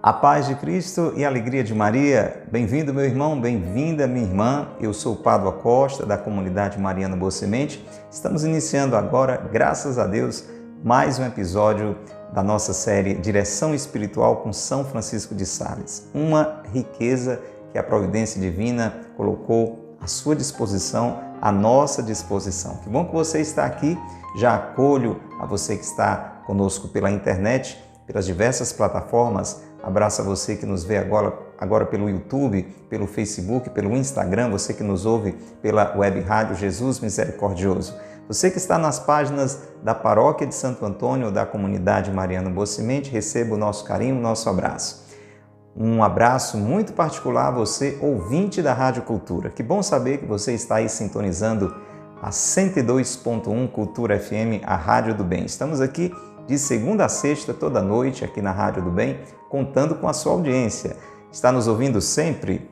A paz de Cristo e a alegria de Maria. Bem-vindo, meu irmão, bem-vinda, minha irmã. Eu sou o Pádua Costa, da comunidade Mariana Boa Semente. Estamos iniciando agora, graças a Deus, mais um episódio da nossa série Direção Espiritual com São Francisco de Sales. Uma riqueza que a providência divina colocou à sua disposição, à nossa disposição. Que bom que você está aqui. Já acolho a você que está conosco pela internet, pelas diversas plataformas. Abraço a você que nos vê agora pelo YouTube, pelo Facebook, pelo Instagram, você que nos ouve pela web rádio Jesus Misericordioso. Você que está nas páginas da Paróquia de Santo Antônio, da comunidade Mariana Boa Semente, receba o nosso carinho, o nosso abraço. Um abraço muito particular a você, ouvinte da Rádio Cultura. Que bom saber que você está aí sintonizando a 102.1 Cultura FM, a Rádio do Bem. Estamos aqui de segunda a sexta, toda noite, aqui na Rádio do Bem, contando com a sua audiência. Está nos ouvindo sempre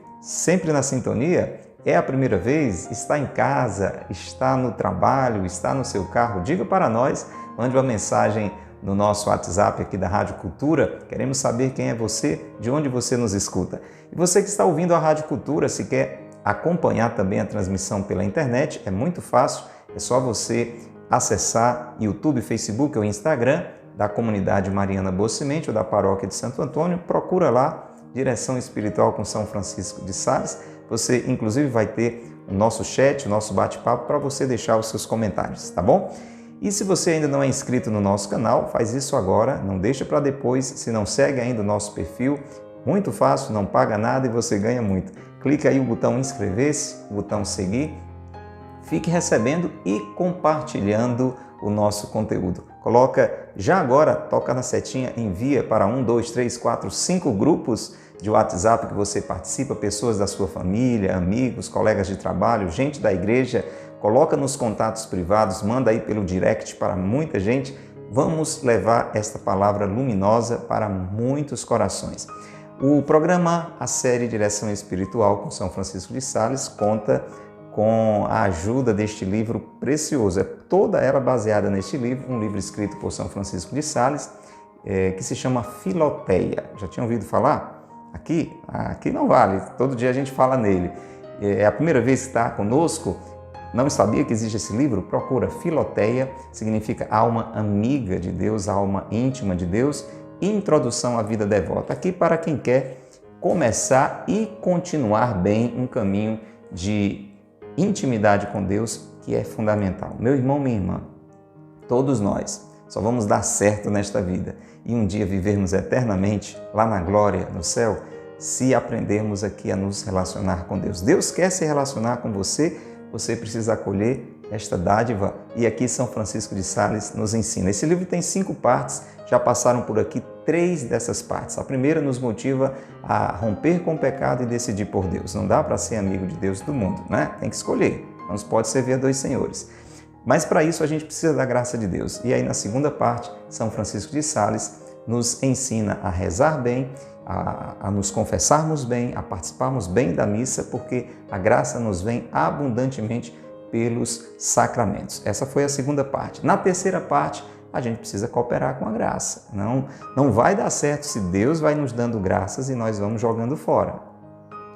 na sintonia? É a primeira vez? Está em casa? Está no trabalho? Está no seu carro? Diga para nós, mande uma mensagem no nosso WhatsApp aqui da Rádio Cultura. Queremos saber quem é você, de onde você nos escuta. E você que está ouvindo a Rádio Cultura, se quer acompanhar também a transmissão pela internet, é muito fácil, é só você acessar YouTube, Facebook ou Instagram da comunidade Mariana Boa Semente ou da Paróquia de Santo Antônio, procura lá, Direção Espiritual com São Francisco de Sales. Você, inclusive, vai ter o nosso chat, o nosso bate-papo para você deixar os seus comentários, tá bom? E se você ainda não é inscrito no nosso canal, faz isso agora, não deixa para depois. Se não segue ainda o nosso perfil, muito fácil, não paga nada e você ganha muito. Clica aí o botão inscrever-se, o botão seguir. Fique recebendo e compartilhando o nosso conteúdo. Coloca já agora, toca na setinha, envia para 1, 2, 3, 4, 5 grupos de WhatsApp que você participa, pessoas da sua família, amigos, colegas de trabalho, gente da igreja. Coloca nos contatos privados, manda aí pelo direct para muita gente. Vamos levar esta palavra luminosa para muitos corações. O programa, a série Direção Espiritual com São Francisco de Sales, conta com a ajuda deste livro precioso. É toda ela baseada neste livro, um livro escrito por São Francisco de Sales, que se chama Filoteia. Já tinha ouvido falar? Aqui não vale, todo dia a gente fala nele. É a primeira vez que está conosco, não sabia que existe esse livro? Procura Filoteia, significa alma amiga de Deus, alma íntima de Deus, introdução à vida devota. Aqui para quem quer começar e continuar bem um caminho de intimidade com Deus, que é fundamental. Meu irmão, minha irmã, todos nós só vamos dar certo nesta vida e um dia vivermos eternamente lá na glória, no céu, se aprendermos aqui a nos relacionar com Deus. Deus quer se relacionar com você, você precisa acolher esta dádiva e aqui São Francisco de Sales nos ensina. Esse livro tem 5 partes, já passaram por aqui 3 dessas partes. A primeira nos motiva a romper com o pecado e decidir por Deus. Não dá para ser amigo de Deus do mundo, né? Tem que escolher, não se pode servir a 2 senhores. Mas para isso a gente precisa da graça de Deus. E aí na segunda parte, São Francisco de Sales nos ensina a rezar bem, a nos confessarmos bem, a participarmos bem da missa, porque a graça nos vem abundantemente pelos sacramentos. Essa foi a segunda parte. Na terceira parte, a gente precisa cooperar com a graça. Não vai dar certo se Deus vai nos dando graças e nós vamos jogando fora.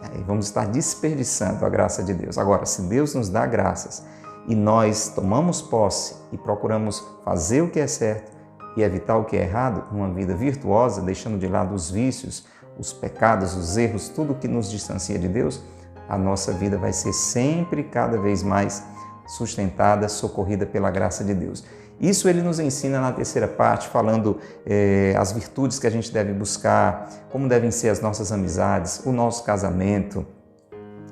Aí vamos estar desperdiçando a graça de Deus. Agora, se Deus nos dá graças e nós tomamos posse e procuramos fazer o que é certo e evitar o que é errado, uma vida virtuosa, deixando de lado os vícios, os pecados, os erros, tudo que nos distancia de Deus, a nossa vida vai ser sempre cada vez mais sustentada, socorrida pela graça de Deus. Isso ele nos ensina na terceira parte, falando as virtudes que a gente deve buscar, como devem ser as nossas amizades, o nosso casamento,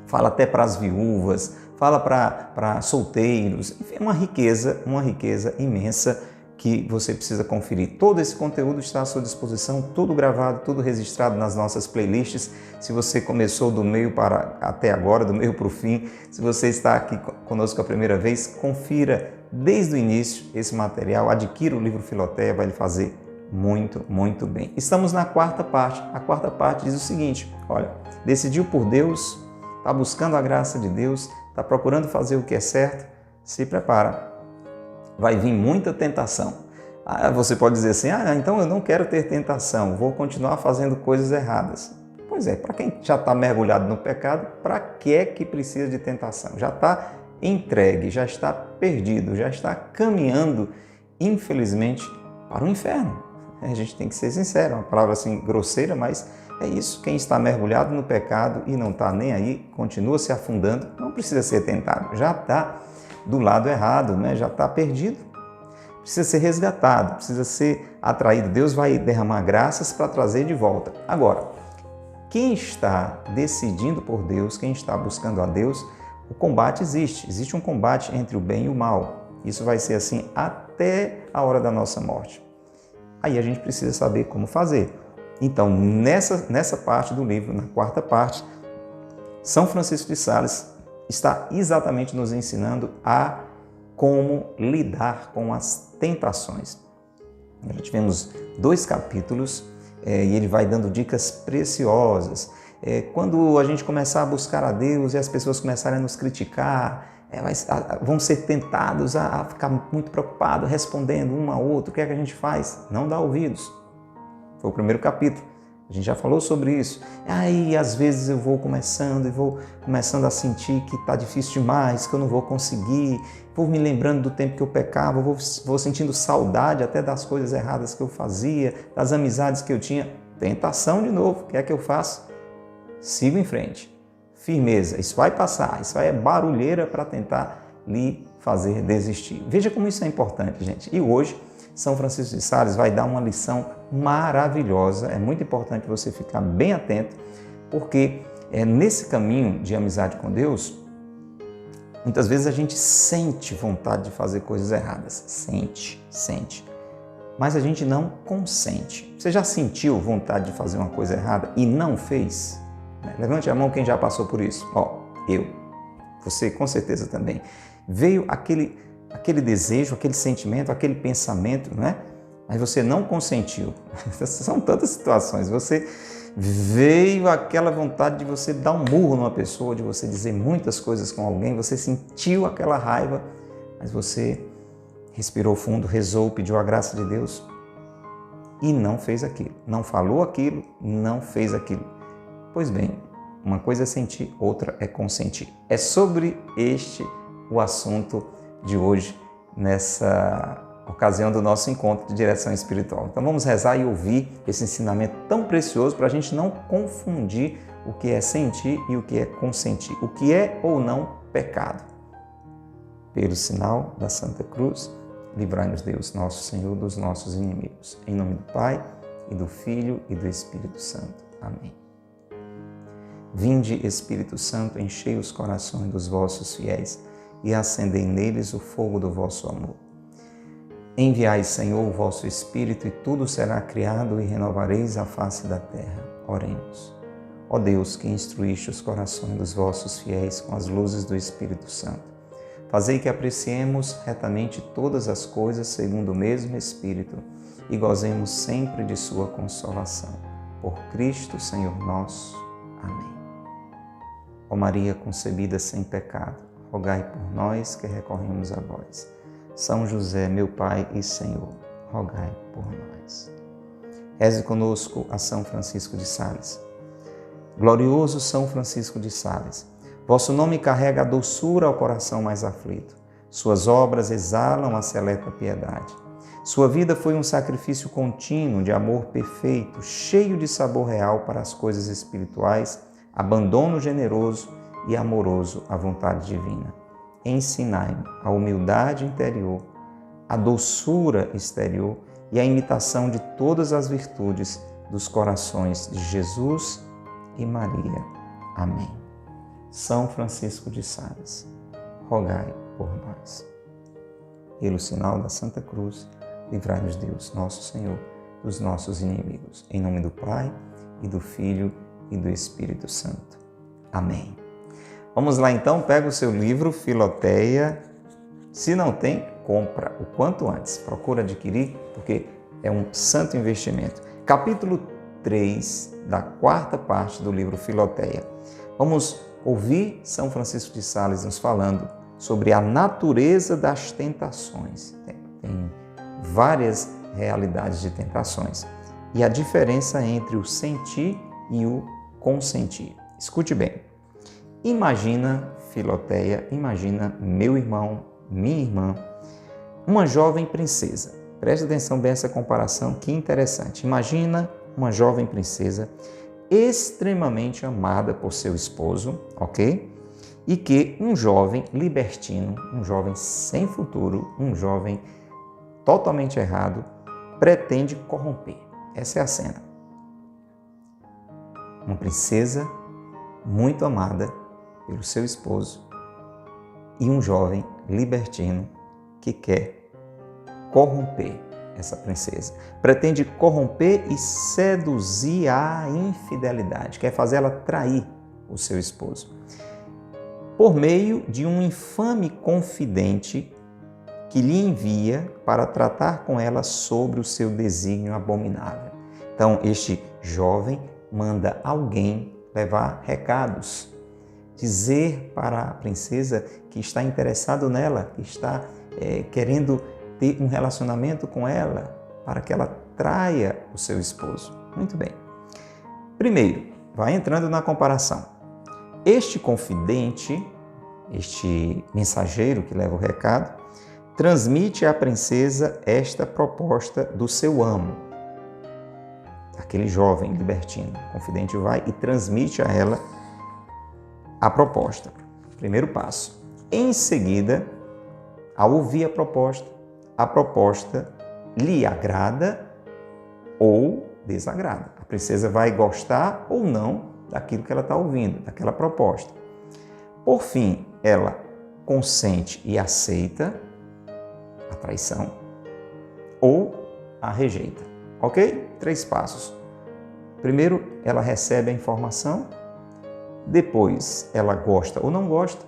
fala até para as viúvas, fala para solteiros, enfim, uma riqueza imensa que você precisa conferir. Todo esse conteúdo está à sua disposição, tudo gravado, tudo registrado nas nossas playlists. Se você começou do meio para até agora, do meio para o fim, se você está aqui conosco a primeira vez, confira desde o início esse material, adquira o livro Filoteia, vai lhe fazer muito, muito bem. Estamos na quarta parte. A quarta parte diz o seguinte, olha, decidiu por Deus, está buscando a graça de Deus, está procurando fazer o que é certo, se prepara. Vai vir muita tentação. Você pode dizer assim, então eu não quero ter tentação, vou continuar fazendo coisas erradas. Pois é, para quem já está mergulhado no pecado, para que é que precisa de tentação? Já está entregue, já está perdido, já está caminhando, infelizmente, para o inferno. A gente tem que ser sincero, uma palavra assim grosseira, mas é isso. Quem está mergulhado no pecado e não está nem aí, continua se afundando, não precisa ser tentado, já está do lado errado, né? Já está perdido. Precisa ser resgatado, precisa ser atraído. Deus vai derramar graças para trazer de volta. Agora, quem está decidindo por Deus, quem está buscando a Deus, o combate existe. Existe um combate entre o bem e o mal. Isso vai ser assim até a hora da nossa morte. Aí a gente precisa saber como fazer. Então, nessa parte do livro, na quarta parte, São Francisco de Sales está exatamente nos ensinando a como lidar com as tentações. Já tivemos 2 capítulos e ele vai dando dicas preciosas. Quando a gente começar a buscar a Deus e as pessoas começarem a nos criticar, vão ser tentados a ficar muito preocupados, respondendo um ao outro. O que é que a gente faz? Não dá ouvidos. Foi o primeiro capítulo. A gente já falou sobre isso. Aí, às vezes, eu vou começando a sentir que está difícil demais, que eu não vou conseguir. Vou me lembrando do tempo que eu pecava, vou sentindo saudade até das coisas erradas que eu fazia, das amizades que eu tinha. Tentação de novo. O que é que eu faço? Sigo em frente. Firmeza. Isso vai passar. Isso aí é barulheira para tentar lhe fazer desistir. Veja como isso é importante, gente. E hoje, São Francisco de Sales vai dar uma lição maravilhosa. É muito importante você ficar bem atento, porque nesse caminho de amizade com Deus, muitas vezes a gente sente vontade de fazer coisas erradas. Sente. Mas a gente não consente. Você já sentiu vontade de fazer uma coisa errada e não fez? Levante a mão quem já passou por isso. Eu. Você com certeza também. Veio aquele desejo, aquele sentimento, aquele pensamento, né? Mas você não consentiu. São tantas situações. Você veio aquela vontade de você dar um murro numa pessoa, de você dizer muitas coisas com alguém, você sentiu aquela raiva, mas você respirou fundo, rezou, pediu a graça de Deus e não fez aquilo. Não falou aquilo, não fez aquilo. Pois bem, uma coisa é sentir, outra é consentir. É sobre o assunto de hoje, nessa ocasião do nosso encontro de direção espiritual. Então vamos rezar e ouvir esse ensinamento tão precioso para a gente não confundir o que é sentir e o que é consentir, o que é ou não pecado. Pelo sinal da Santa Cruz, livrai-nos Deus, nosso Senhor, dos nossos inimigos. Em nome do Pai, e do Filho, e do Espírito Santo. Amém. Vinde, Espírito Santo, enchei os corações dos vossos fiéis e acendei neles o fogo do vosso amor. Enviai, Senhor, o vosso Espírito, e tudo será criado, e renovareis a face da terra. Oremos. Ó Deus, que instruíste os corações dos vossos fiéis com as luzes do Espírito Santo, fazei que apreciemos retamente todas as coisas segundo o mesmo Espírito e gozemos sempre de sua consolação. Por Cristo, Senhor nosso. Amém. Ó Maria concebida sem pecado, rogai por nós que recorremos a vós. São José, meu Pai e Senhor, rogai por nós. Reze conosco a São Francisco de Sales. Glorioso São Francisco de Sales, vosso nome carrega a doçura ao coração mais aflito. Suas obras exalam a seleta piedade. Sua vida foi um sacrifício contínuo de amor perfeito, cheio de sabor real para as coisas espirituais, abandono generoso e amoroso à vontade divina. Ensinai-me a humildade interior, a doçura exterior e a imitação de todas as virtudes dos corações de Jesus e Maria. Amém. São Francisco de Sales, rogai por nós. Pelo sinal da Santa Cruz, livrai-nos Deus, nosso Senhor, dos nossos inimigos. Em nome do Pai, e do Filho, e do Espírito Santo. Amém. Vamos lá então, pega o seu livro, Filoteia. Se não tem, compra o quanto antes. Procura adquirir, porque é um santo investimento. Capítulo 3 da quarta parte do livro Filoteia. Vamos ouvir São Francisco de Sales nos falando sobre a natureza das tentações. Tem várias realidades de tentações. E a diferença entre o sentir e o consentir. Escute bem. Imagina, Filoteia, imagina meu irmão, minha irmã, uma jovem princesa. Preste atenção bem essa comparação, que interessante. Imagina uma jovem princesa extremamente amada por seu esposo, ok? E que um jovem libertino, um jovem sem futuro, um jovem totalmente errado, pretende corromper. Essa é a cena. Uma princesa muito amada pelo seu esposo e um jovem libertino que quer corromper essa princesa. Pretende corromper e seduzir a infidelidade, quer fazer ela trair o seu esposo, por meio de um infame confidente que lhe envia para tratar com ela sobre o seu desígnio abominável. Então, este jovem manda alguém levar recados, dizer para a princesa que está interessado nela, que está querendo ter um relacionamento com ela, para que ela traia o seu esposo. Muito bem. Primeiro, vai entrando na comparação. Este confidente, este mensageiro que leva o recado, transmite à princesa esta proposta do seu amo. Aquele jovem libertino, o confidente vai e transmite a ela a proposta. Primeiro passo. Em seguida, ao ouvir a proposta lhe agrada ou desagrada. A princesa vai gostar ou não daquilo que ela está ouvindo, daquela proposta. Por fim, ela consente e aceita a traição ou a rejeita. Ok? 3 passos. Primeiro, ela recebe a informação. Depois, ela gosta ou não gosta.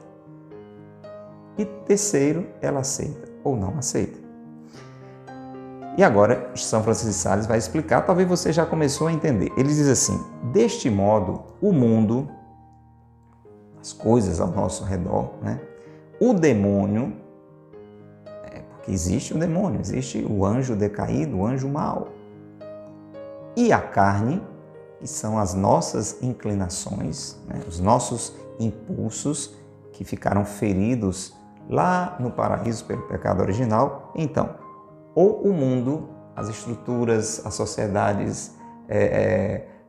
E terceiro, ela aceita ou não aceita. E agora, São Francisco de Sales vai explicar, talvez você já começou a entender. Ele diz assim: deste modo, o mundo, as coisas ao nosso redor, o demônio, porque existe o demônio, existe o anjo decaído, o anjo mau, e a carne, que são as nossas inclinações, os nossos impulsos que ficaram feridos lá no paraíso pelo pecado original. Então, ou o mundo, as estruturas, as sociedades,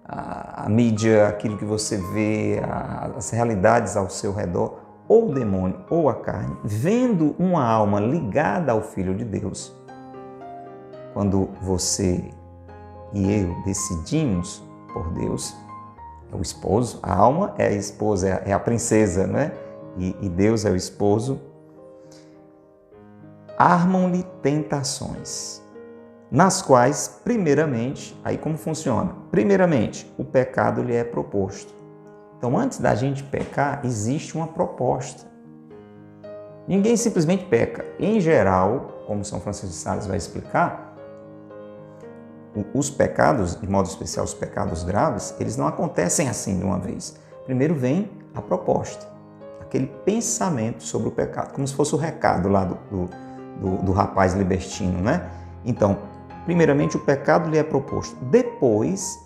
a mídia, aquilo que você vê, as realidades ao seu redor, ou o demônio ou a carne, vendo uma alma ligada ao Filho de Deus, quando você e eu decidimos por Deus, é o esposo, a alma é a esposa, é a princesa, E Deus é o esposo. Armam-lhe tentações, nas quais, primeiramente, aí como funciona? Primeiramente, o pecado lhe é proposto. Então, antes da gente pecar, existe uma proposta. Ninguém simplesmente peca. Em geral, como São Francisco de Sales vai explicar, os pecados, de modo especial os pecados graves, eles não acontecem assim de uma vez. Primeiro vem a proposta, aquele pensamento sobre o pecado, como se fosse o recado lá do rapaz libertino, Então, primeiramente o pecado lhe é proposto, depois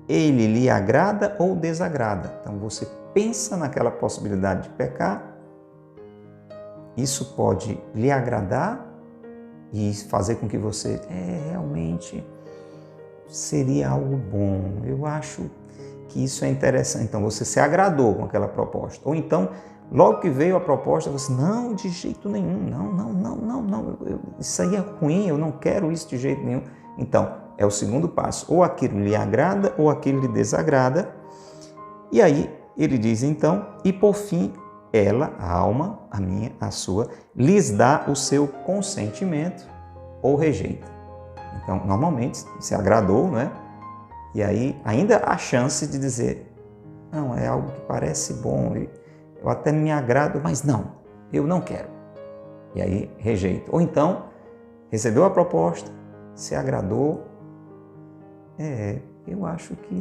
ele lhe agrada ou desagrada. Então você pensa naquela possibilidade de pecar, isso pode lhe agradar e fazer com que você realmente seria algo bom, eu acho que isso é interessante. Então você se agradou com aquela proposta. Ou então, logo que veio a proposta, você, não, de jeito nenhum, não, isso aí é ruim, eu não quero isso de jeito nenhum. Então, é o segundo passo, ou aquilo lhe agrada ou aquilo lhe desagrada. E aí ele diz então, e por fim, ela, a alma, a minha, a sua, lhes dá o seu consentimento ou rejeita. Então, normalmente, se agradou, E aí, ainda há chance de dizer, não, é algo que parece bom, eu até me agrado, mas não, eu não quero. E aí, rejeita. Ou então, recebeu a proposta, se agradou, eu acho que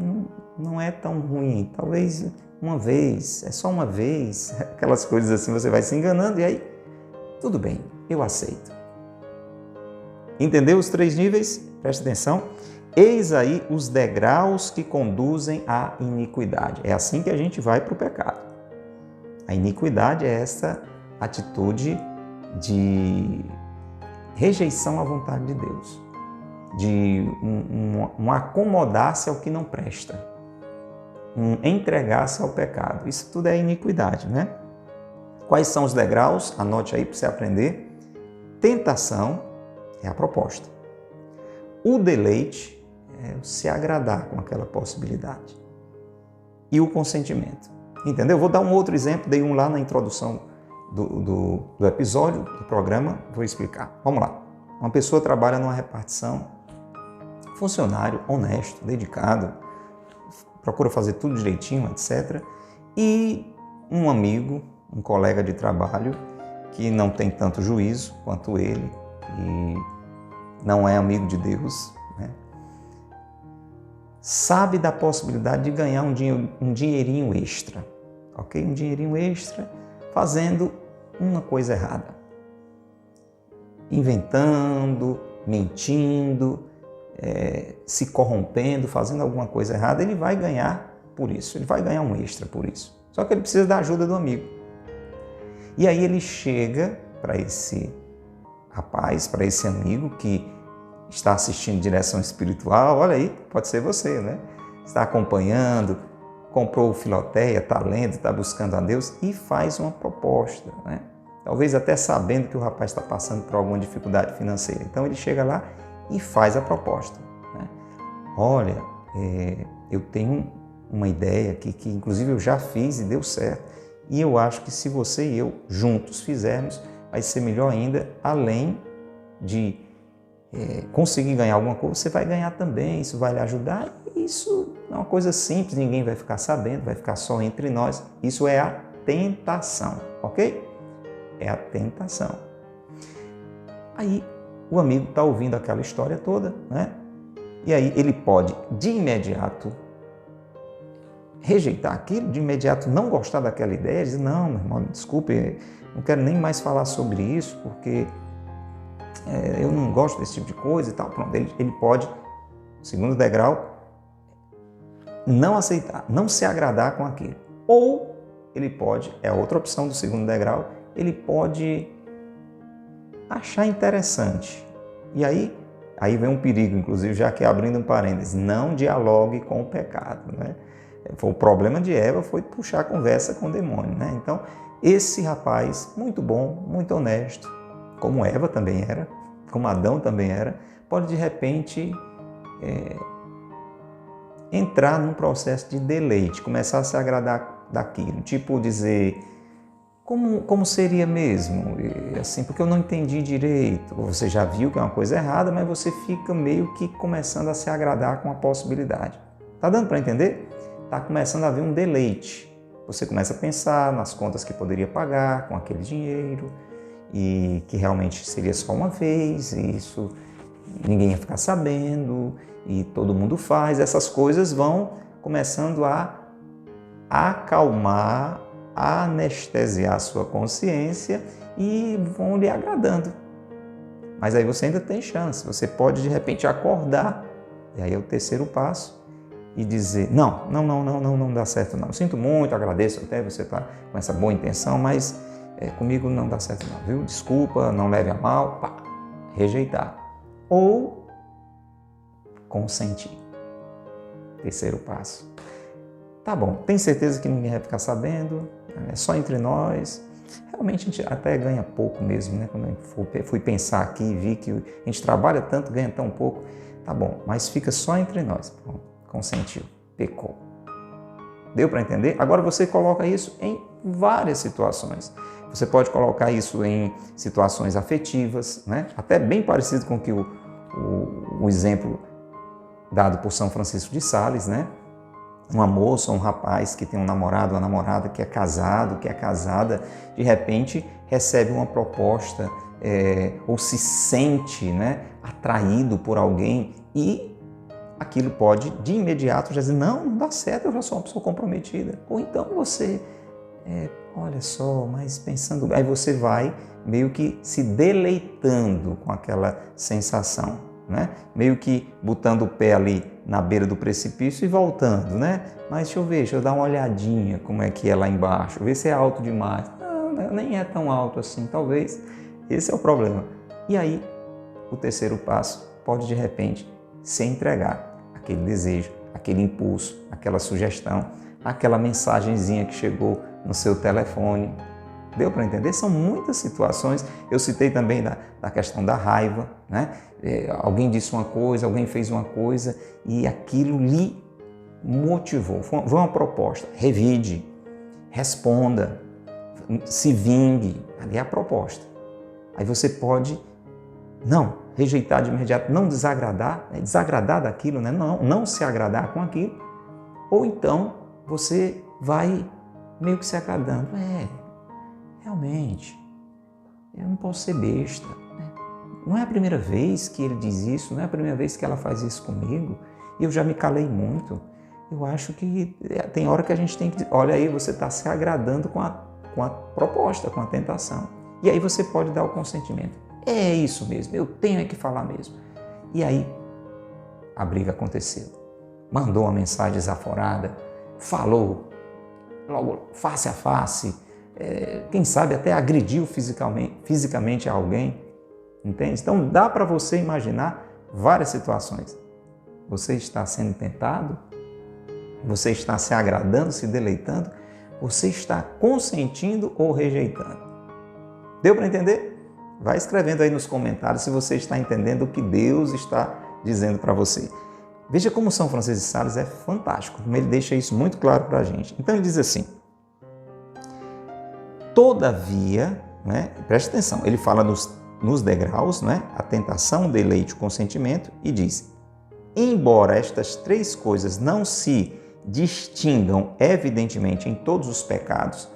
não é tão ruim, talvez uma vez, é só uma vez, aquelas coisas assim, você vai se enganando e aí, tudo bem, eu aceito. Entendeu os 3 níveis? Presta atenção. Eis aí os degraus que conduzem à iniquidade. É assim que a gente vai para o pecado. A iniquidade é essa atitude de rejeição à vontade de Deus, de um acomodar-se ao que não presta, um entregar-se ao pecado. Isso tudo é iniquidade, né? Quais são os degraus? Anote aí para você aprender. Tentação é a proposta. O deleite é se agradar com aquela possibilidade. E o consentimento. Entendeu? Vou dar um outro exemplo, dei um lá na introdução do episódio, do programa, vou explicar. Vamos lá. Uma pessoa trabalha numa repartição, funcionário honesto, dedicado, procura fazer tudo direitinho, etc. E um amigo, um colega de trabalho, que não tem tanto juízo quanto ele e não é amigo de Deus, né? Sabe da possibilidade de ganhar um dinheirinho extra, ok? Um dinheirinho extra fazendo uma coisa errada. Inventando, mentindo, se corrompendo, fazendo alguma coisa errada, ele vai ganhar por isso, ele vai ganhar um extra por isso. Só que ele precisa da ajuda do amigo. E aí ele chega para esse rapaz, para esse amigo que está assistindo direção espiritual, olha aí, pode ser você, né? Está acompanhando, comprou o Filoteia, está lendo, está buscando a Deus e faz uma proposta, né? Talvez até sabendo que o rapaz está passando por alguma dificuldade financeira. Então ele chega lá e faz a proposta, né? Olha, eu tenho uma ideia aqui que inclusive eu já fiz e deu certo. E eu acho que se você e eu juntos fizermos, vai ser melhor ainda, além de conseguir ganhar alguma coisa, você vai ganhar também, isso vai lhe ajudar. Isso é uma coisa simples, ninguém vai ficar sabendo, vai ficar só entre nós. Isso é a tentação, ok? É a tentação. Aí o amigo está ouvindo aquela história toda, né? E aí ele pode, de imediato, rejeitar aquilo, de imediato não gostar daquela ideia, dizer, não, meu irmão, desculpe, não quero nem mais falar sobre isso, porque eu não gosto desse tipo de coisa e tal. Pronto, ele pode, segundo degrau, não aceitar, não se agradar com aquilo. Ou ele pode, é a outra opção do segundo degrau, ele pode achar interessante. E aí vem um perigo, inclusive, já que abrindo um parênteses, não dialogue com o pecado, né? O problema de Eva foi puxar a conversa com o demônio, né? Então, esse rapaz, muito bom, muito honesto, como Eva também era, como Adão também era, pode de repente entrar num processo de deleite, começar a se agradar daquilo, tipo dizer, como seria mesmo? E, assim, porque eu não entendi direito. Você já viu que é uma coisa errada, mas você fica meio que começando a se agradar com a possibilidade. Tá dando para entender? Está começando a haver um deleite. Você começa a pensar nas contas que poderia pagar com aquele dinheiro e que realmente seria só uma vez, e isso ninguém ia ficar sabendo e todo mundo faz. Essas coisas vão começando a acalmar, a anestesiar a sua consciência e vão lhe agradando. Mas aí você ainda tem chance, você pode de repente acordar, e aí é o terceiro passo, e dizer, não dá certo não. Eu sinto muito, agradeço até você estar com essa boa intenção, mas comigo não dá certo não, viu? Desculpa, não leve a mal, pá, rejeitar. Ou consentir. Terceiro passo. Tá bom, tem certeza que ninguém vai ficar sabendo, é só entre nós. Realmente a gente até ganha pouco mesmo, né? Quando eu fui pensar aqui e vi que a gente trabalha tanto, ganha tão pouco. Tá bom, mas fica só entre nós. Pronto. Consentiu, pecou. Deu para entender? Agora você coloca isso em várias situações. Você pode colocar isso em situações afetivas, né? Até bem parecido com que o exemplo dado por São Francisco de Sales, né? Uma moça ou um rapaz que tem um namorado, uma namorada que é casado, que é casada, de repente recebe uma proposta ou se sente, né, atraído por alguém e aquilo pode, de imediato, já dizer, não dá certo, eu já sou uma pessoa comprometida. Ou então você olha só, mas pensando... Aí você vai meio que se deleitando com aquela sensação, né? Meio que botando o pé ali na beira do precipício e voltando, né? Mas deixa eu dar uma olhadinha como é que é lá embaixo, ver se é alto demais. Não, nem é tão alto assim, talvez. Esse é o problema. E aí, o terceiro passo pode, de repente, se entregar àquele desejo, aquele impulso, aquela sugestão, aquela mensagenzinha que chegou no seu telefone. Deu para entender? São muitas situações. Eu citei também da questão da raiva, né? Alguém disse uma coisa, alguém fez uma coisa e aquilo lhe motivou. Foi uma proposta. Revide, responda, se vingue. Ali é a proposta. Aí você pode não rejeitar de imediato, não desagradar, desagradar daquilo, né? Não se agradar com aquilo. Ou então você vai meio que se agradando. Realmente, eu não posso ser besta. Não é a primeira vez que ele diz isso, não é a primeira vez que ela faz isso comigo. E eu já me calei muito. Eu acho que tem hora que a gente tem que... Olha aí, você está se agradando com a proposta, com a tentação. E aí você pode dar o consentimento. É isso mesmo, eu tenho que falar mesmo. E aí, a briga aconteceu. Mandou uma mensagem desaforada, falou logo face a face, quem sabe até agrediu fisicamente alguém, entende? Então dá para você imaginar várias situações. Você está sendo tentado, você está se agradando, se deleitando, você está consentindo ou rejeitando. Deu para entender? Vai escrevendo aí nos comentários se você está entendendo o que Deus está dizendo para você. Veja como São Francisco de Sales é fantástico, como ele deixa isso muito claro para a gente. Então ele diz assim: todavia, né, preste atenção, ele fala nos degraus, né, a tentação, o deleite, o consentimento, e diz: embora estas três coisas não se distingam evidentemente em todos os pecados,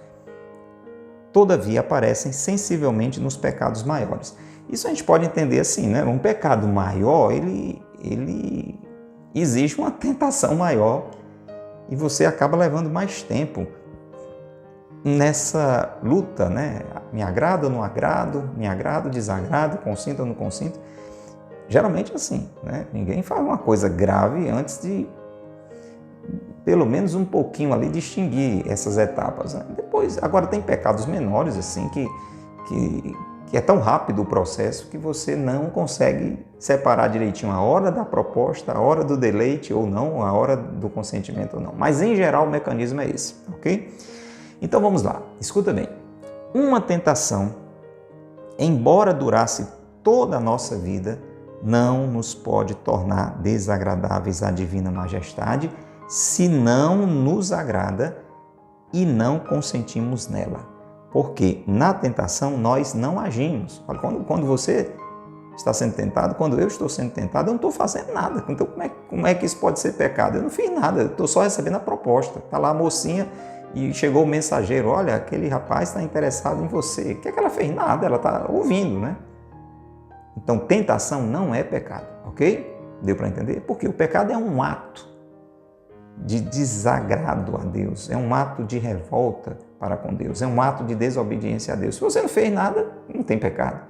todavia aparecem sensivelmente nos pecados maiores. Isso a gente pode entender assim, né? Um pecado maior, ele exige uma tentação maior e você acaba levando mais tempo nessa luta, né? Me agrado ou não agrado, me agrado, desagrado, consinto ou não consinto. Geralmente assim, né? Ninguém faz uma coisa grave antes de, pelo menos um pouquinho ali, distinguir essas etapas, né? Depois, agora tem pecados menores assim que é tão rápido o processo que você não consegue separar direitinho a hora da proposta, a hora do deleite ou não, a hora do consentimento ou não. Mas em geral o mecanismo é esse, ok? Então vamos lá, escuta bem. Uma tentação, embora durasse toda a nossa vida, não nos pode tornar desagradáveis à divina majestade se não nos agrada e não consentimos nela. Porque na tentação nós não agimos. Quando você está sendo tentado, quando eu estou sendo tentado, eu não estou fazendo nada. Então como é que isso pode ser pecado? Eu não fiz nada, eu estou só recebendo a proposta. Está lá a mocinha e chegou o mensageiro: olha, aquele rapaz está interessado em você. O que é que ela fez? Nada, ela está ouvindo, né? Então tentação não é pecado, ok? Deu para entender? Porque o pecado é um ato de desagrado a Deus, é um ato de revolta para com Deus, é um ato de desobediência a Deus. Se você não fez nada, não tem pecado.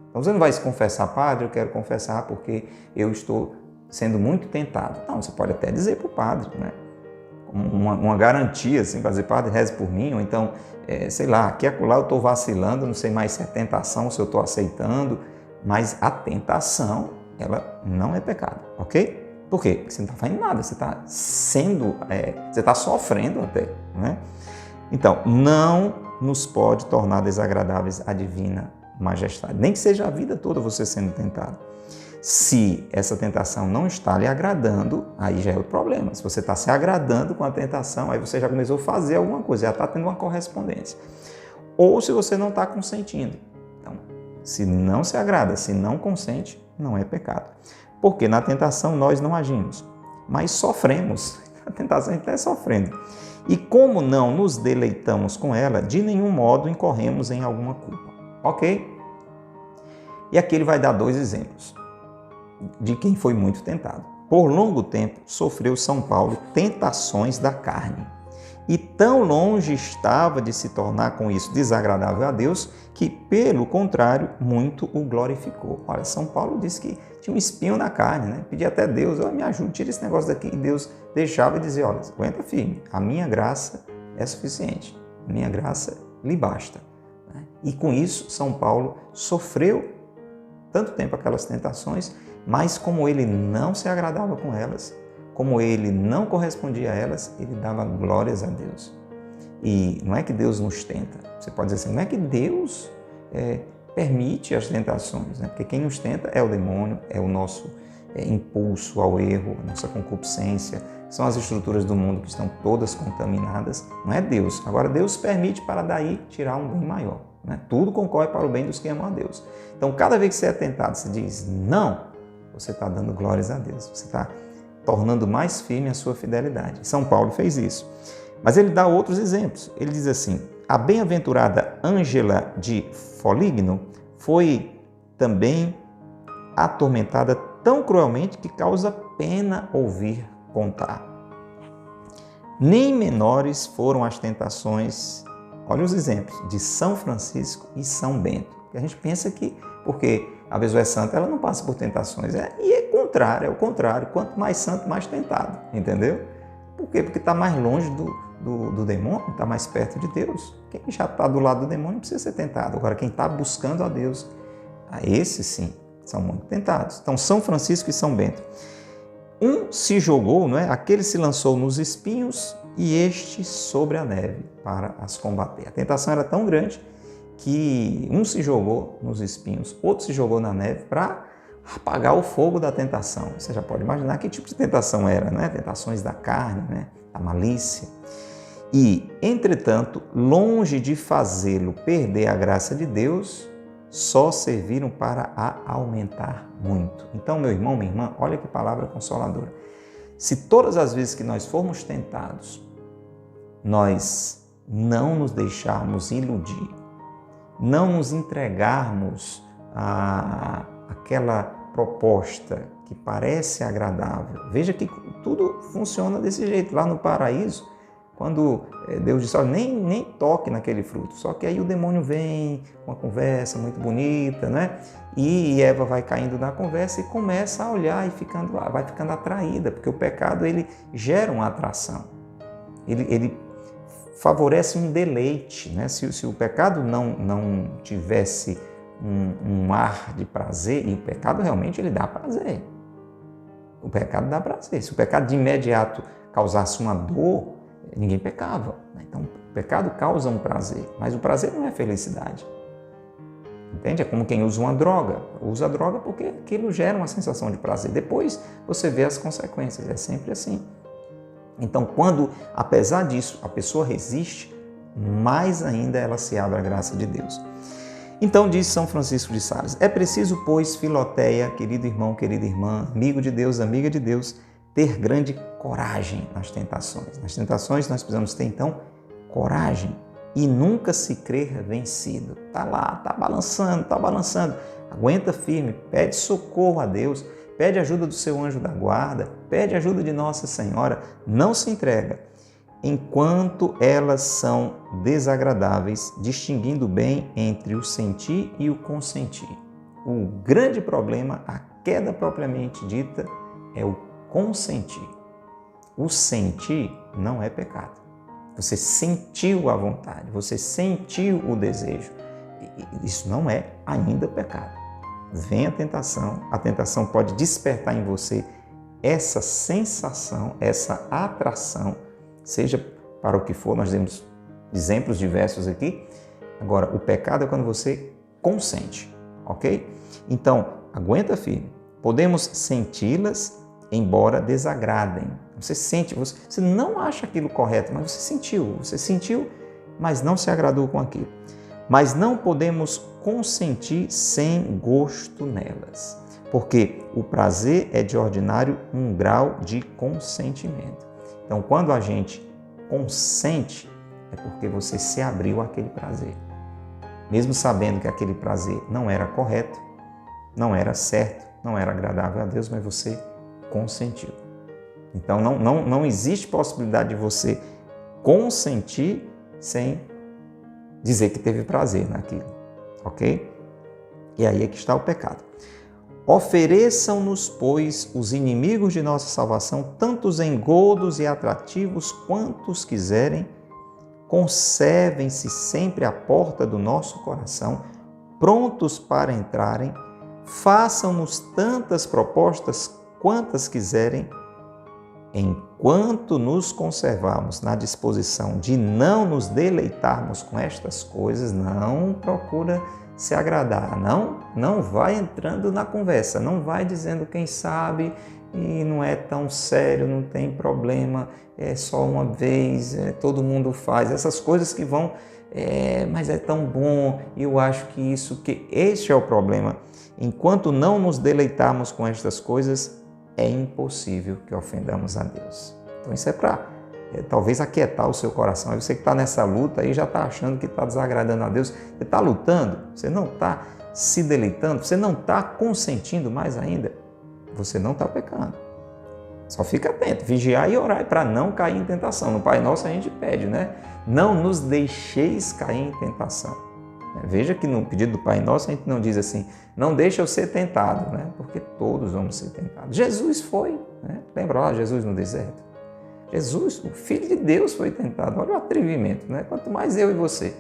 Então você não vai se confessar: padre, eu quero confessar porque eu estou sendo muito tentado. Não, você pode até dizer para o padre, né? Uma garantia, assim, para dizer: padre, reze por mim, ou então, sei lá, aqui e acolá eu estou vacilando, não sei mais se é tentação, se eu estou aceitando, mas a tentação, ela não é pecado, ok? Por quê? Porque você não está fazendo nada, você está você está sofrendo até, né? Então, não nos pode tornar desagradáveis à divina majestade, nem que seja a vida toda você sendo tentado. Se essa tentação não está lhe agradando, aí já é outro problema. Se você está se agradando com a tentação, aí você já começou a fazer alguma coisa, já está tendo uma correspondência. Ou se você não está consentindo. Então, se não se agrada, se não consente, não é pecado. Porque na tentação nós não agimos, mas sofremos. A tentação a gente está sofrendo. E como não nos deleitamos com ela, de nenhum modo incorremos em alguma culpa. Ok? E aqui ele vai dar dois exemplos de quem foi muito tentado. Por longo tempo sofreu São Paulo tentações da carne E tão longe estava de se tornar com isso desagradável a Deus, que, pelo contrário, muito o glorificou. Olha, São Paulo disse que tinha um espinho na carne, né? Pedia até Deus, me ajuda, tira esse negócio daqui. E Deus deixava e dizia, olha, aguenta firme, a minha graça é suficiente, a minha graça lhe basta. E com isso, São Paulo sofreu tanto tempo aquelas tentações, mas como ele não se agradava com elas, como ele não correspondia a elas, ele dava glórias a Deus. E não é que Deus nos tenta. Você pode dizer assim, não é que Deus permite as tentações, né? Porque quem nos tenta é o demônio, é o nosso impulso ao erro, a nossa concupiscência, são as estruturas do mundo que estão todas contaminadas, não é Deus. Agora, Deus permite para daí tirar um bem maior, né? Tudo concorre para o bem dos que amam a Deus. Então, cada vez que você é tentado, você diz não, você está dando glórias a Deus, você está tornando mais firme a sua fidelidade. São Paulo fez isso. Mas ele dá outros exemplos. Ele diz assim, a bem-aventurada Ângela de Foligno foi também atormentada tão cruelmente que causa pena ouvir contar. Nem menores foram as tentações, olha os exemplos, de São Francisco e São Bento. A gente pensa que, porque a pessoa é santa, ela não passa por tentações. E é o contrário. Quanto mais santo, mais tentado, entendeu? Por quê? Porque está mais longe do demônio, está mais perto de Deus. Quem já está do lado do demônio não precisa ser tentado. Agora, quem está buscando a Deus, esses sim, são muito tentados. Então, São Francisco e São Bento. Um se jogou, não é? Aquele se lançou nos espinhos e este sobre a neve para as combater. A tentação era tão grande que um se jogou nos espinhos, outro se jogou na neve para apagar o fogo da tentação. Você já pode imaginar que tipo de tentação era, né? Tentações da carne, né? Da malícia. E, entretanto, longe de fazê-lo perder a graça de Deus, só serviram para a aumentar muito. Então, meu irmão, minha irmã, olha que palavra consoladora. Se todas as vezes que nós formos tentados, nós não nos deixarmos iludir, não nos entregarmos àquela proposta que parece agradável. Veja que tudo funciona desse jeito. Lá no paraíso, quando Deus disse, olha, nem toque naquele fruto. Só que aí o demônio vem com uma conversa muito bonita, né? E Eva vai caindo na conversa e começa a olhar e vai ficando atraída, porque o pecado ele gera uma atração. Ele favorece um deleite, né? Se o pecado não tivesse um ar de prazer, e o pecado realmente ele dá prazer. O pecado dá prazer. Se o pecado de imediato causasse uma dor, ninguém pecava. Então, o pecado causa um prazer, mas o prazer não é felicidade. Entende? É como quem usa uma droga. Usa a droga porque aquilo gera uma sensação de prazer. Depois você vê as consequências. É sempre assim. Então, quando, apesar disso, a pessoa resiste, mais ainda ela se abre à graça de Deus. Então, diz São Francisco de Sales, é preciso, pois, Filoteia, querido irmão, querida irmã, amigo de Deus, amiga de Deus, ter grande coragem nas tentações. Nas tentações nós precisamos ter, então, coragem e nunca se crer vencido. Está lá, está balançando. Aguenta firme, pede socorro a Deus, pede ajuda do seu anjo da guarda, pede ajuda de Nossa Senhora, não se entrega, enquanto elas são desagradáveis, distinguindo bem entre o sentir e o consentir. O grande problema, a queda propriamente dita, é o consentir. O sentir não é pecado. Você sentiu a vontade, você sentiu o desejo. Isso não é ainda pecado. Vem a tentação pode despertar em você essa sensação, essa atração, seja para o que for, nós temos exemplos diversos aqui. Agora, o pecado é quando você consente, ok? Então, aguenta firme. Podemos senti-las, embora desagradem. Você sente, você não acha aquilo correto, mas você sentiu, mas não se agradou com aquilo. Mas não podemos consentir sem gosto nelas, porque o prazer é de ordinário um grau de consentimento. Então, quando a gente consente, é porque você se abriu àquele prazer. Mesmo sabendo que aquele prazer não era correto, não era certo, não era agradável a Deus, mas você consentiu. Então, não existe possibilidade de você consentir sem dizer que teve prazer naquilo, ok? E aí é que está o pecado. Ofereçam-nos, pois, os inimigos de nossa salvação, tanto os engodos e atrativos quantos quiserem, conservem-se sempre à porta do nosso coração, prontos para entrarem, façam-nos tantas propostas quantas quiserem, enquanto nos conservarmos na disposição de não nos deleitarmos com estas coisas, não procura se agradar, não vai entrando na conversa, não vai dizendo quem sabe e não é tão sério, não tem problema, é só uma vez, todo mundo faz, essas coisas que vão, mas é tão bom, eu acho que este é o problema. Enquanto não nos deleitarmos com estas coisas, é impossível que ofendamos a Deus. Então isso é para talvez aquietar o seu coração. Aí você que está nessa luta aí já está achando que está desagradando a Deus. Você está lutando, você não está se deleitando, você não está consentindo mais ainda. Você não está pecando. Só fica atento, vigiar e orar para não cair em tentação. No Pai Nosso a gente pede, né? Não nos deixeis cair em tentação. Veja que no pedido do Pai Nosso a gente não diz assim, não deixa eu ser tentado, né? Porque todos vamos ser tentados. Jesus foi, né? Lembra lá Jesus no deserto? Jesus, o Filho de Deus, foi tentado. Olha o atrevimento, né? Quanto mais eu e você.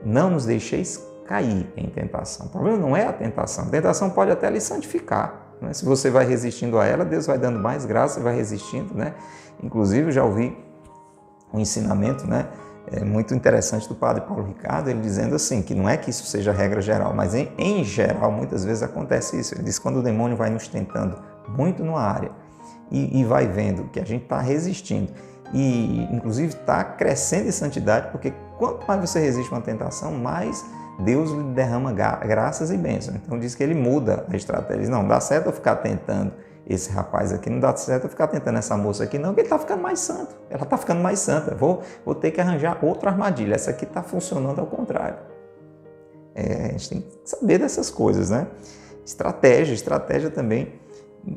Não nos deixeis cair em tentação. O problema não é a tentação. A tentação pode até lhe santificar, né? Se você vai resistindo a ela, Deus vai dando mais graça e vai resistindo, né? Inclusive, eu já ouvi um ensinamento, né? Muito interessante do padre Paulo Ricardo, ele dizendo assim, que não é que isso seja regra geral, mas em geral, muitas vezes acontece isso. Ele diz que quando o demônio vai nos tentando muito numa área e vai vendo que a gente está resistindo e, inclusive, está crescendo em santidade, porque quanto mais você resiste a uma tentação, mais Deus lhe derrama graças e bênçãos. Então, diz que ele muda a estratégia. Diz, não, dá certo eu ficar tentando esse rapaz aqui, não dá certo eu ficar tentando essa moça aqui, não, porque ele está ficando mais santo. Ela está ficando mais santa. Vou ter que arranjar outra armadilha. Essa aqui está funcionando ao contrário. A gente tem que saber dessas coisas, né? Estratégia também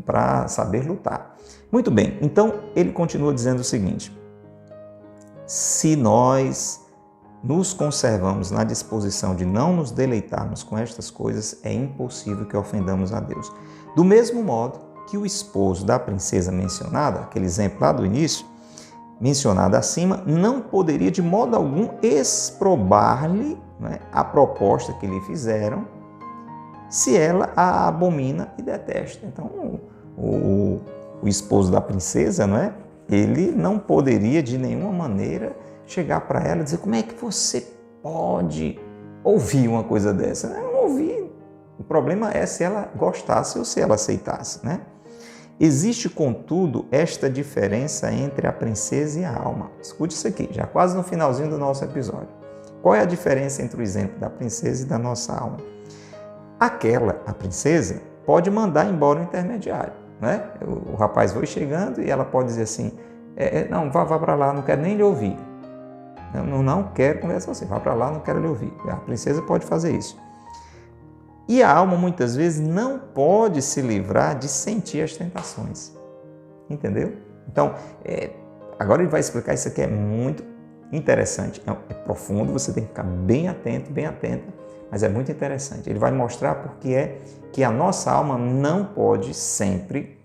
para saber lutar. Muito bem, então ele continua dizendo o seguinte: se nós nos conservamos na disposição de não nos deleitarmos com estas coisas, é impossível que ofendamos a Deus. Do mesmo modo que o esposo da princesa mencionada, aquele exemplo lá do início, mencionado acima, não poderia de modo algum exprobar-lhe, né, a proposta que lhe fizeram, se ela a abomina e detesta. Então, o esposo da princesa, não é? Ele não poderia de nenhuma maneira chegar para ela e dizer, como é que você pode ouvir uma coisa dessa? Não ouvir. O problema é se ela gostasse ou se ela aceitasse, né? Existe, contudo, esta diferença entre a princesa e a alma. Escute isso aqui, já quase no finalzinho do nosso episódio. Qual é a diferença entre o exemplo da princesa e da nossa alma? A princesa, pode mandar embora o intermediário, né? O rapaz vai chegando e ela pode dizer assim, não, vá para lá, não quero nem lhe ouvir. Não quero conversar com você, vá para lá, não quero lhe ouvir. A princesa pode fazer isso. E a alma, muitas vezes, não pode se livrar de sentir as tentações. Entendeu? Então, agora ele vai explicar isso aqui, é muito interessante. É profundo, você tem que ficar bem atento, bem atenta, mas é muito interessante. Ele vai mostrar porque é que a nossa alma não pode sempre,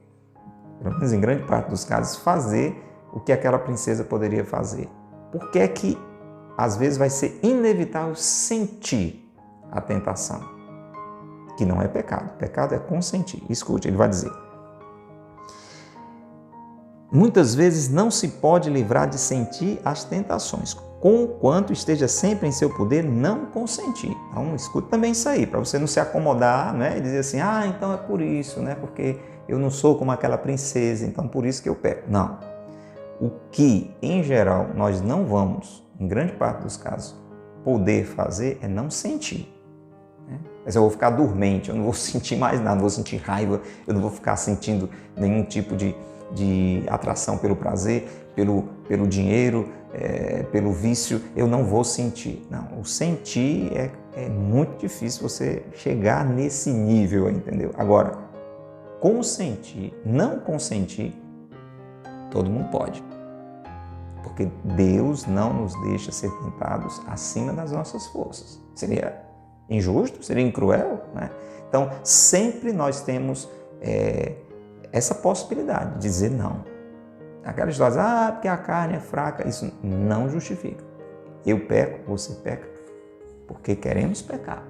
pelo menos em grande parte dos casos, fazer o que aquela princesa poderia fazer. Porque é que, às vezes, vai ser inevitável sentir a tentação. Que não é pecado. Pecado é consentir. Escute, ele vai dizer. Muitas vezes não se pode livrar de sentir as tentações, conquanto esteja sempre em seu poder não consentir. Então, escute também isso aí, para você não se acomodar, né? E dizer assim, então é por isso, né? Porque eu não sou como aquela princesa, então por isso que eu peco. Não. O que, em geral, nós não vamos, em grande parte dos casos, poder fazer é não sentir. Mas eu vou ficar dormente, eu não vou sentir mais nada, não vou sentir raiva, eu não vou ficar sentindo nenhum tipo de atração pelo prazer, pelo dinheiro, pelo vício, eu não vou sentir. Não, o sentir é muito difícil você chegar nesse nível, entendeu? Agora, consentir, não consentir, todo mundo pode. Porque Deus não nos deixa ser tentados acima das nossas forças. Seria injusto, seria cruel, né? Então, sempre nós temos essa possibilidade de dizer não. Aquela história, porque a carne é fraca, isso não justifica. Eu peco, você peca, porque queremos pecar.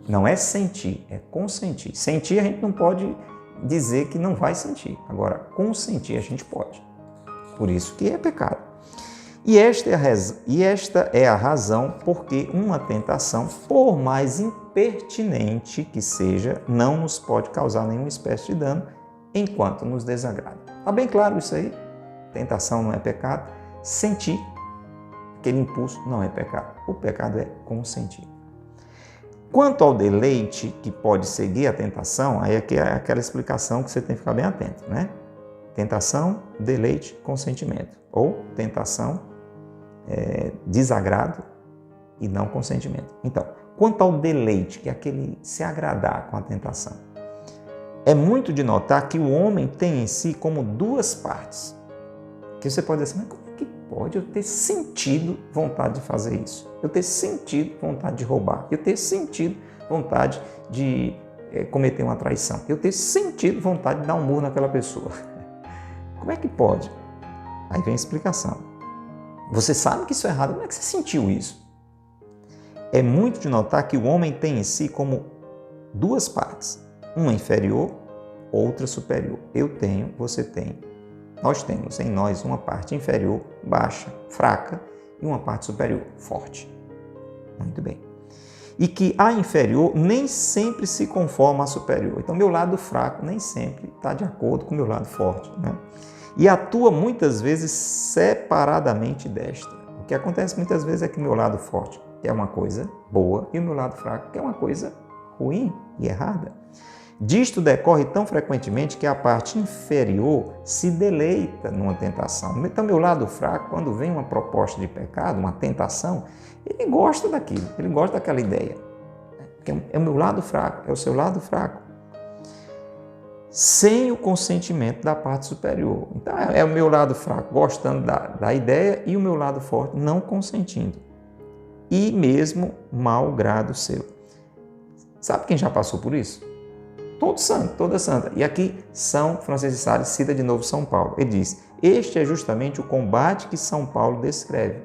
Não é sentir, é consentir. Sentir a gente não pode dizer que não vai sentir. Agora, consentir a gente pode. Por isso que é pecado. E esta é a razão porque uma tentação, por mais impertinente que seja, não nos pode causar nenhuma espécie de dano enquanto nos desagrada. Está bem claro isso aí? Tentação não é pecado. Sentir aquele impulso não é pecado. O pecado é consentir. Quanto ao deleite que pode seguir a tentação, aí é aquela explicação que você tem que ficar bem atento, né? Tentação, deleite, consentimento. Ou tentação, desagrado e não consentimento. Então, quanto ao deleite, que é aquele se agradar com a tentação, é muito de notar que o homem tem em si como duas partes. Que você pode dizer assim, mas como é que pode eu ter sentido vontade de fazer isso? Eu ter sentido vontade de roubar? Eu ter sentido vontade de cometer uma traição? Eu ter sentido vontade de dar um murro naquela pessoa? Como é que pode? Aí vem a explicação. Você sabe que isso é errado, como é que você sentiu isso? É muito de notar que o homem tem em si como duas partes. Uma inferior, outra superior. Eu tenho, você tem. Nós temos em nós uma parte inferior, baixa, fraca, e uma parte superior, forte. Muito bem. E que a inferior nem sempre se conforma à superior. Então, meu lado fraco nem sempre está de acordo com o meu lado forte, né? E atua muitas vezes separadamente desta. O que acontece muitas vezes é que o meu lado forte quer uma coisa boa e o meu lado fraco quer uma coisa ruim e errada. Disto decorre tão frequentemente que a parte inferior se deleita numa tentação. Então, meu lado fraco, quando vem uma proposta de pecado, uma tentação, ele gosta daquilo, ele gosta daquela ideia. Porque é o meu lado fraco, é o seu lado fraco. Sem o consentimento da parte superior. Então, é o meu lado fraco gostando da ideia e o meu lado forte não consentindo. E mesmo mau grado seu. Sabe quem já passou por isso? Todo santo, toda santa. E aqui São Francisco de Sales cita de novo São Paulo. Ele diz, este é justamente o combate que São Paulo descreve,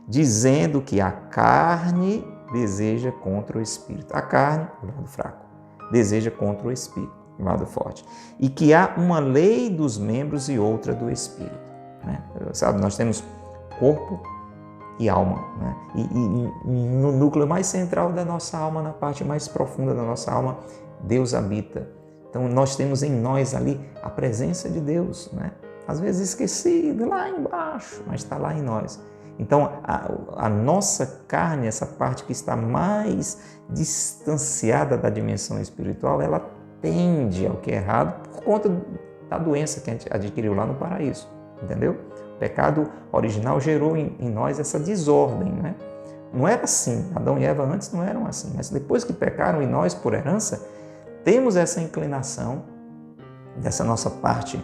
dizendo que a carne deseja contra o espírito. A carne, o lado fraco, deseja contra o espírito, o lado forte. E que há uma lei dos membros e outra do espírito. Né? Sabe, nós temos corpo e alma. Né? E no núcleo mais central da nossa alma, na parte mais profunda da nossa alma, Deus habita. Então, nós temos em nós ali a presença de Deus, né? Às vezes esquecido lá embaixo, mas está lá em nós. Então, a nossa carne, essa parte que está mais distanciada da dimensão espiritual, ela tende ao que é errado por conta da doença que a gente adquiriu lá no paraíso, entendeu? O pecado original gerou em nós essa desordem, né? Não era assim, Adão e Eva antes não eram assim, mas depois que pecaram em nós por herança, temos essa inclinação dessa nossa parte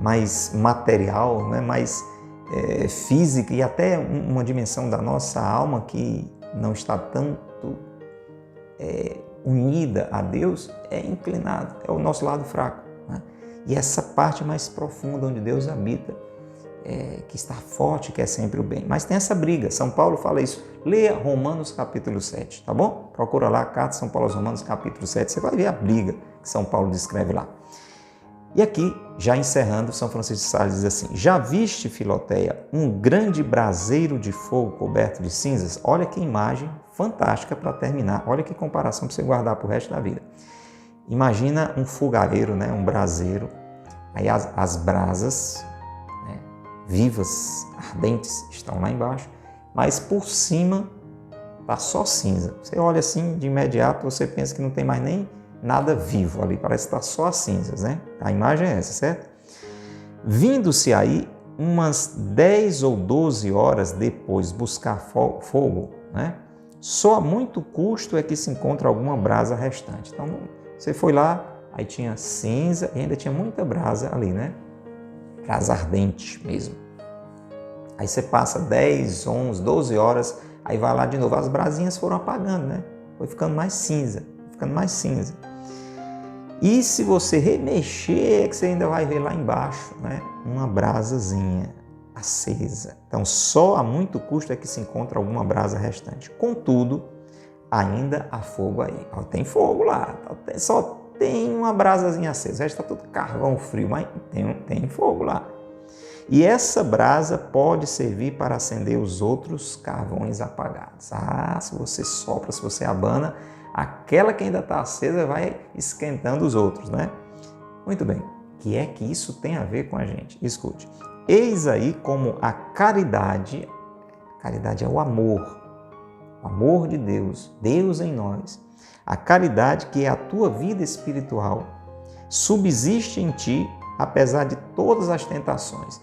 mais material, né? Mais física e até uma dimensão da nossa alma que não está tanto unida a Deus, é inclinado, é o nosso lado fraco. Né? E essa parte mais profunda onde Deus habita, que está forte, que é sempre o bem. Mas tem essa briga, São Paulo fala isso. Leia Romanos capítulo 7, tá bom? Procura lá a carta de São Paulo aos Romanos capítulo 7, você vai ver a briga que São Paulo descreve lá. E aqui, já encerrando, São Francisco de Sales diz assim, já viste, Filoteia, um grande braseiro de fogo coberto de cinzas? Olha que imagem fantástica para terminar, olha que comparação para você guardar para o resto da vida. Imagina um fogareiro, né? Um braseiro, aí as brasas vivas, ardentes, estão lá embaixo, mas por cima está só cinza. Você olha assim, de imediato, você pensa que não tem mais nem nada vivo ali, parece que está só as cinzas, né? A imagem é essa, certo? Vindo-se aí, umas 10 ou 12 horas depois buscar fogo, né? Só a muito custo é que se encontra alguma brasa restante. Então, você foi lá, aí tinha cinza e ainda tinha muita brasa ali, né? Brasa ardente mesmo. Aí você passa 10, 11, 12 horas, aí vai lá de novo. As brasinhas foram apagando, né? Foi ficando mais cinza, ficando mais cinza. E se você remexer, é que você ainda vai ver lá embaixo, né? Uma brasazinha acesa. Então, só a muito custo é que se encontra alguma brasa restante. Contudo, ainda há fogo aí. Tem fogo lá, só tem uma brasazinha acesa. O resto está tudo carvão frio, mas tem fogo lá. E essa brasa pode servir para acender os outros carvões apagados. Se você sopra, se você abana, aquela que ainda está acesa vai esquentando os outros, né? Muito bem. O que é que isso tem a ver com a gente? Escute. Eis aí como a caridade é o amor de Deus, Deus em nós. A caridade, que é a tua vida espiritual, subsiste em ti, apesar de todas as tentações.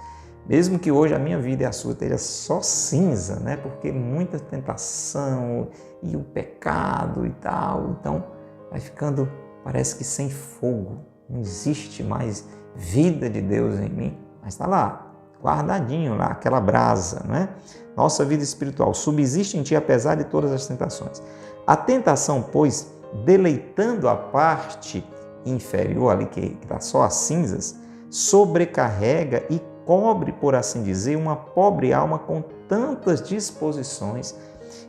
Mesmo que hoje a minha vida e a sua esteja só cinza, né? Porque muita tentação e o pecado e tal, então vai ficando, parece que sem fogo, não existe mais vida de Deus em mim, mas está lá, guardadinho lá, aquela brasa, né? Nossa vida espiritual subsiste em ti apesar de todas as tentações. A tentação, pois, deleitando a parte inferior ali, que está só as cinzas, sobrecarrega e cobre, por assim dizer, uma pobre alma com tantas disposições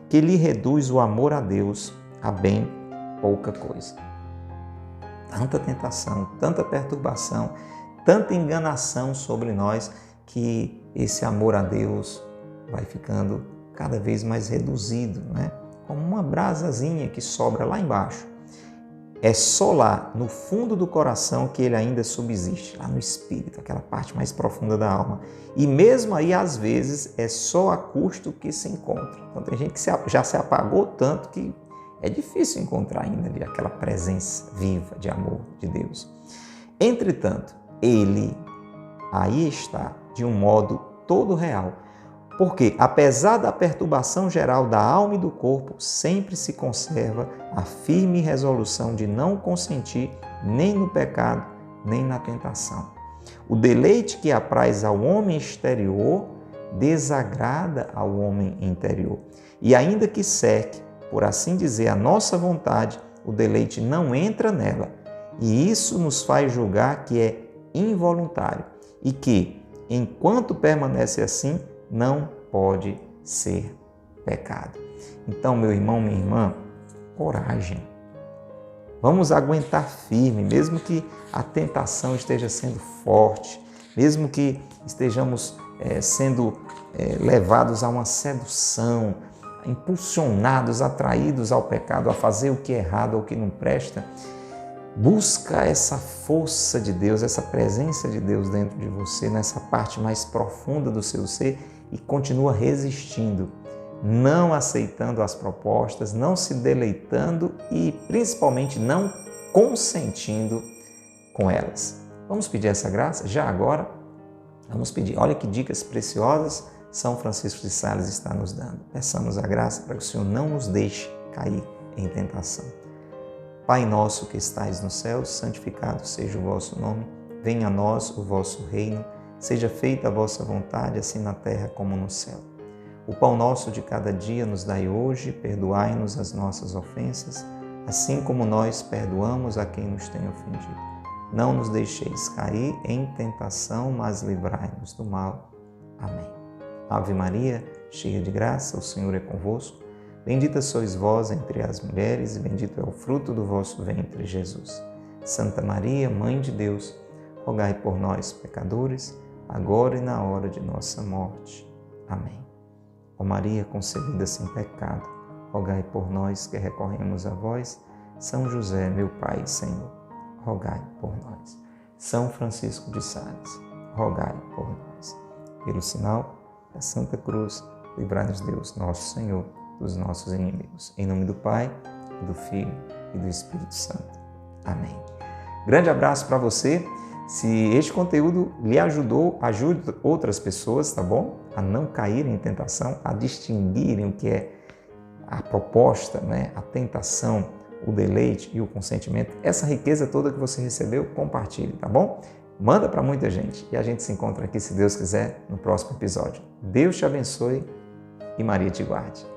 que lhe reduz o amor a Deus a bem pouca coisa. Tanta tentação, tanta perturbação, tanta enganação sobre nós que esse amor a Deus vai ficando cada vez mais reduzido, né? Como uma brasazinha que sobra lá embaixo. É só lá, no fundo do coração, que ele ainda subsiste, lá no espírito, aquela parte mais profunda da alma. E mesmo aí, às vezes, é só a custo que se encontra. Então, tem gente que já se apagou tanto que é difícil encontrar ainda ali aquela presença viva de amor de Deus. Entretanto, ele aí está de um modo todo real, porque, apesar da perturbação geral da alma e do corpo, sempre se conserva a firme resolução de não consentir nem no pecado, nem na tentação. O deleite que apraz ao homem exterior desagrada ao homem interior. E ainda que cerque, por assim dizer, a nossa vontade, o deleite não entra nela. E isso nos faz julgar que é involuntário e que, enquanto permanece assim, não pode ser pecado. Então, meu irmão, minha irmã, coragem. Vamos aguentar firme, mesmo que a tentação esteja sendo forte, mesmo que estejamos sendo levados a uma sedução, impulsionados, atraídos ao pecado, a fazer o que é errado ou o que não presta. Busca essa força de Deus, essa presença de Deus dentro de você, nessa parte mais profunda do seu ser, e continua resistindo, não aceitando as propostas, não se deleitando e principalmente não consentindo com elas. Vamos pedir essa graça já agora? Vamos pedir. Olha que dicas preciosas São Francisco de Sales está nos dando. Peçamos a graça para que o Senhor não nos deixe cair em tentação. Pai nosso que estais no céu, santificado seja o vosso nome. Venha a nós o vosso reino. Seja feita a vossa vontade, assim na terra como no céu. O pão nosso de cada dia nos dai hoje, perdoai-nos as nossas ofensas, assim como nós perdoamos a quem nos tem ofendido. Não nos deixeis cair em tentação, mas livrai-nos do mal. Amém. Ave Maria, cheia de graça, o Senhor é convosco. Bendita sois vós entre as mulheres e bendito é o fruto do vosso ventre, Jesus. Santa Maria, Mãe de Deus, rogai por nós, pecadores, agora e na hora de nossa morte. Amém. Ó Maria concebida sem pecado, rogai por nós que recorremos a vós. São José, meu Pai e Senhor, rogai por nós. São Francisco de Sales, rogai por nós. Pelo sinal da Santa Cruz, livrai-nos Deus, nosso Senhor, dos nossos inimigos. Em nome do Pai, do Filho e do Espírito Santo. Amém. Grande abraço para você. Se este conteúdo lhe ajudou, ajude outras pessoas, tá bom? A não caírem em tentação, a distinguirem o que é a proposta, né? A tentação, o deleite e o consentimento. Essa riqueza toda que você recebeu, compartilhe, tá bom? Manda para muita gente e a gente se encontra aqui, se Deus quiser, no próximo episódio. Deus te abençoe e Maria te guarde.